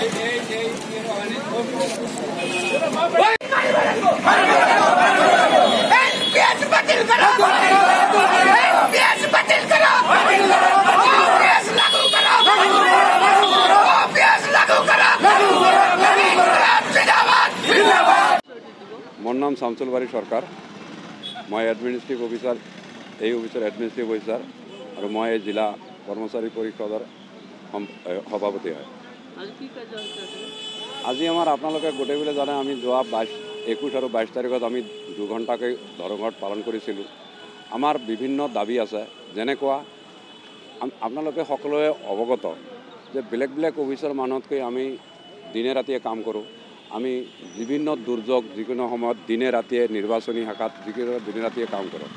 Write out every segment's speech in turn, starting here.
मोर नाम शामसुल बारी सरकार मैं एडमिनिस्ट्रेटिव अफिसार अफिसर एडमिनिस्ट्रेटिव अफिसार और मैं जिला कर्मचारी परिषदर सभापति है। आज अपने गोटेबिले जाने आम जो 21 और 22 तारिखत आम 2 घंटाक धर्मघट पालन करिছিলোঁ। आमार विभिन्न दाबी आछे जेनेकुवा आपनालोके सकलोवे अवगत जे बेलेग बेलेग अफिसर मानुहतকৈ आमी दिने रातिये काम करूँ। आमी विभिन्न दुर्योग जिकोनो समय दिने रातिये निर्वाचनी शाखात जिकोनो दिने रातिये काम करूँ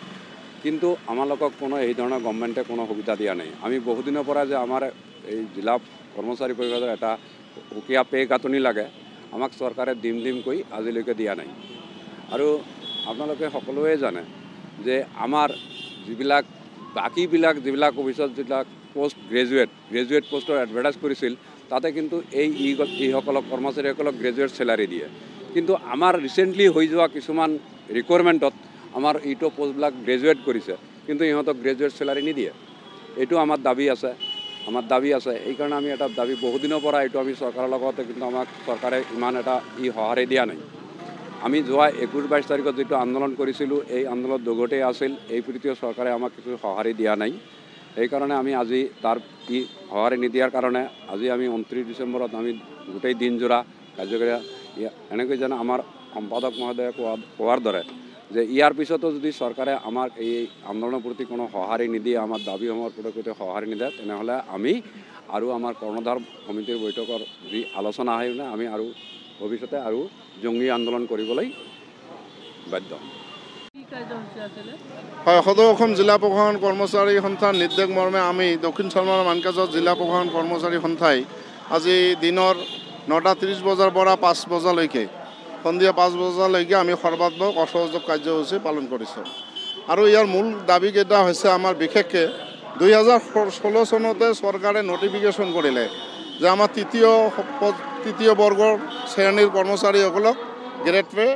किन्तु आमालोকক कोनो এই ধৰণৰ गवर्नमेंटे कोनो सुविधा दिया नहीं। आमी बहुदिনৰ পৰা যে आमार जिला कर्मचारी परिषदर এটা उकिया पे गाँथनि लागे आमाक सरकारे दिम दिम কৈ आजिলৈকে दिया नहीं। আৰু আপোনালোকে সকলোৱে জানে যে आमार যিবিলাক বাকিবিলাক যিবিলাক অফিচত যিবিলাক পোষ্ট গ্ৰেজুৱেট পোষ্টৰ এডভাৰটাইজ কৰিছিল তাতে কিন্তু এইসকলক কৰ্মচাৰীসকলক গ্ৰেজুৱেট চেলাৰি দিয়ে কিন্তু আমাৰ ৰিসেন্টলি হৈ যোৱা কিছুমান ৰিকোয়াৰমেন্টত আমাৰ ইটো পোষ্টবিলাক গ্ৰেজুৱেট কৰিছে কিন্তু ইহঁতক গ্ৰেজুৱেট চেলাৰি নিদিয়ে। এইটো আমাৰ দাবী আছে এই কাৰণে আমি এটা দাবী বহুদিনৰ পৰা এইটো আমি চৰকাৰৰ লগতে কিন্তু আমাক চৰকাৰে ইমান এটা সহায় দিয়া নাই। আমি যোৱা 21-22 তাৰিখত যেটো আন্দোলন কৰিছিলোঁ এই আন্দোলন দুঘটেই আছিল এই প্ৰতি চৰকাৰে আমাক কিছু সহায় দিয়া নাই। এই কাৰণে আমি আজি তাৰ সহায় নিদিয়াৰ কাৰণে আজি আমি 29 ডিসেম্বৰত আমি গোটেই দিন জোৰা কাৰ্যকৰী এনেকৈ যেন আমাৰ সম্পাদক মহোদয়ে কোৱাৰ দৰে যে ইয়াৰ পিছতো যদি চৰকাৰে আমাক এই আন্দোলনৰ প্ৰতি কোনো সহায় নিদিয়ে আমাৰ দাবীসমূহৰ প্ৰতি সহায় নিদিয়ে তেনেহ'লে আমি আৰু আমাৰ কৰ্ণধাৰ সমিতিৰ বৈঠকৰ যি আলোচনা হয় আমি আৰু ভৱিষ্যতে আৰু জঙ্গী আন্দোলন কৰিবলৈ বাধ্য। হয়, সদৌ অসম জিলা প্ৰশাসন কৰ্মচাৰী সন্থাৰ নিৰ্দেশ মৰ্মে আমি দক্ষিণ চালমাৰা মানকাজত জিলা প্ৰশাসন কৰ্মচাৰী সন্থাই আজি দিনৰ 9:30 বজাৰ পৰা 5 বজালৈকে সন্ধিয়া 5 বজালৈকে আমি সৰ্বাত্মক অসহযোগ কাৰ্যসূচী পালন কৰিছোঁ। আৰু ইয়াৰ মূল দাবীকেইটা হৈছে আমাৰ বিশেষকৈ 2016 চনতে চৰকাৰে নটিফিকেশ্যন কৰিলে যে আমাৰ তৃতীয় বৰ্গৰ শ্ৰেণীৰ কৰ্মচাৰীসকলক গ্ৰেড পে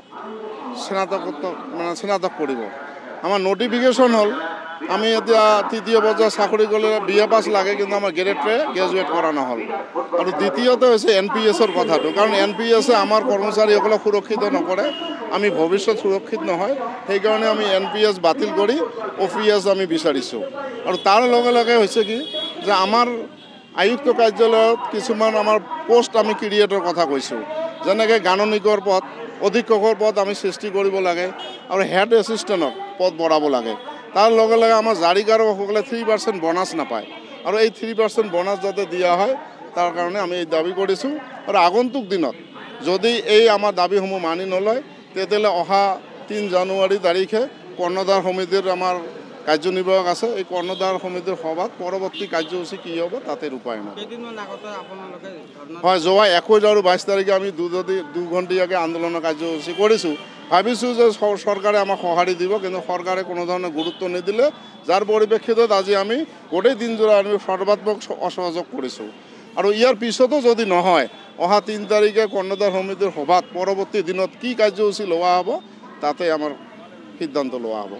স্নাতক কৰিব। আমার নোটিফিকেশন হল আমি এতিয়া তৃতীয় পর্যায়ে চাকরি করলে BA পাস লাগে কিন্তু আমার গ্রেড পে গ্রাজুয়েট করা নহল। আর দ্বিতীয়তে হচ্ছে NPS-র কথাটো কারণ NPS-এ আমার কর্মচারীসকলক সুরক্ষিত নকৰে আমি ভবিষ্যৎ সুৰক্ষিত নহয় সেই কাৰণে আমি NPS বাতিল কৰি OPS আমি বিচাৰিছোঁ। আৰু তাৰ লগে লগে হৈছে কি যে আমাৰ আয়ুক্ত কাৰ্যালয়ত কিছুমান আমাৰ পোষ্ট আমি ক্ৰিয়েটৰ কথা কৈছোঁ যেনেকৈ গাণনিকৰ পদ অধীক্ষকৰ পদ আমি সৃষ্টি কৰিব লাগে আৰু হেড এছিষ্টেণ্টক পদ বঢ়াব লাগে। তাৰ লগে লগে আমাৰ জাৰিকাৰকসকলে 3% বোনাছ নাপায় আৰু এই 3% বোনাছ যাতে দিয়া হয় তাৰ কাৰণে আমি এই দাবী কৰিছোঁ। আৰু আগন্তুক দিনত যদি এই আমাৰ দাবীসমূহ মানি নলয় তেতিয়াহ'লে অহা 3 জানুৱাৰী তাৰিখে কৰ্ণধাৰ সমিতিৰ আমাৰ কাৰ্যনিৰ্বাহক আছে এই কৰ্ণধাৰ সমিতিৰ সভাত পৰৱৰ্তী কাৰ্যসূচী কি হ'ব তাতে ৰূপায়ণ হ'ব। হয়, যোৱা 21 আৰু 22 তাৰিখে আমি 2 ঘণ্টীয়াকৈ আন্দোলনৰ কাৰ্যসূচী কৰিছোঁ। ভাবিছোঁ যে চৰকাৰে আমাক সঁহাৰি দিব কিন্তু চৰকাৰে কোনো ধৰণৰ গুৰুত্ব নিদিলে যাৰ পৰিপ্ৰেক্ষিতত আজি আমি গোটেই দিনজোৰা আমি সৰ্বাত্মক অসহযোগ কৰিছোঁ। আৰু ইয়াৰ পিছতো যদি নহয় অহা 3 তাৰিখে কৰ্ণধাৰ সমিতিৰ সভাত পৰৱৰ্তী দিনত কি কাৰ্যসূচী লোৱা হ'ব তাতে আমাৰ সিদ্ধান্ত লোৱা হ'ব।